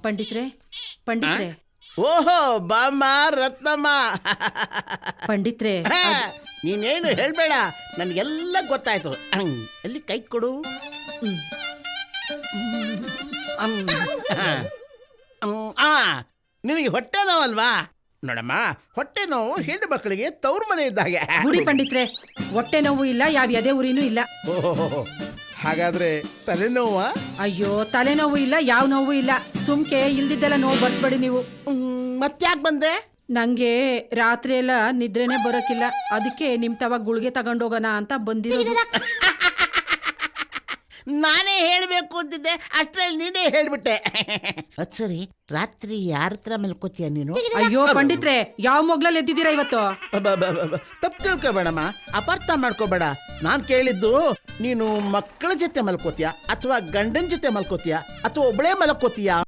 ಪಂಡಿತ್ರೆ ಪಂಡಿತ್ರೆ ಓಹೋ ಬಾಮ್ಮ ರತ್ನಮ್ಮ. ಪಂಡಿತ್ರೆ ನೀನೇನು ಹೇಳ್ಬೇಡ, ನನಗೆಲ್ಲ ಗೊತ್ತಾಯ್ತು. ಎಲ್ಲಿ ಕೈ ಕೊಡು. ನಿನಗೆ ಹೊಟ್ಟೆ ನೋವಲ್ವಾ? ನೋಡಮ್ಮ, ಹೊಟ್ಟೆ ನೋವು ಹೆಣ್ಣು ಮಕ್ಕಳಿಗೆ ತವ್ರ ಮನೆ ಇದ್ದಾಗೆ. ಗುಡಿ ಪಂಡಿತ್ರೆ, ಹೊಟ್ಟೆ ನೋವು ಇಲ್ಲ, ಯಾವ ಎದೆ ಉರಿನೂ ಇಲ್ಲ. ಓಹೋ, ಹಾಗಾದ್ರೆ ತಲೆನೋವ? ಅಯ್ಯೋ, ತಲೆನೋವು ಇಲ್ಲ, ಯಾವ ನೋವು ಇಲ್ಲ. ಸುಮ್ಕೆ ಇಲ್ದಿದ್ದೆಲ್ಲ ನೋವು ಬರ್ಸ್ಬೇಡಿ ನೀವು. ಮತ್ತ್ಯಾಕೆ ಬಂದೆ? ನಂಗೆ ರಾತ್ರಿ ಎಲ್ಲ ನಿದ್ರೆನೆ ಬರೋಕಿಲ್ಲ, ಅದಕ್ಕೆ ನಿಮ್ ತವ ಗುಳಿಗೆ ತಗೊಂಡೋಗೋಣ ಅಂತ ಬಂದಿರೋದು. ನಾನೇ ಹೇಳ್ಬೇಕು ಅಂತಿದ್ದೆ, ಅಷ್ಟ್ರಲ್ಲಿ ನೀನೇ ಹೇಳ್ಬಿಟ್ಟೆ. ಅದ್ ಸರಿ, ರಾತ್ರಿ ಯಾರ ಹತ್ರ ಮಲ್ಕೋತೀಯ ನೀನು? ಅಯ್ಯೋ ಪಂಡಿತ್ರೆ, ಯಾವ ಮೊಗ್ಲಲ್ಲಿ ಎದ್ದಿದ್ದೀರಾ ಇವತ್ತು? ತಪ್ಪು ತಿಳ್ಕೊಬೇಡಮ್ಮ, ಅಪಾರ್ಥ ಮಾಡ್ಕೋಬೇಡ. ನಾನ್ ಕೇಳಿದ್ದು, ನೀನು ಮಕ್ಕಳ ಜೊತೆ ಮಲ್ಕೋತೀಯ ಅಥವಾ ಗಂಡನ ಜೊತೆ ಮಲ್ಕೋತೀಯ ಅಥವಾ ಒಬ್ಳೇ ಮಲ್ಕೋತೀಯ?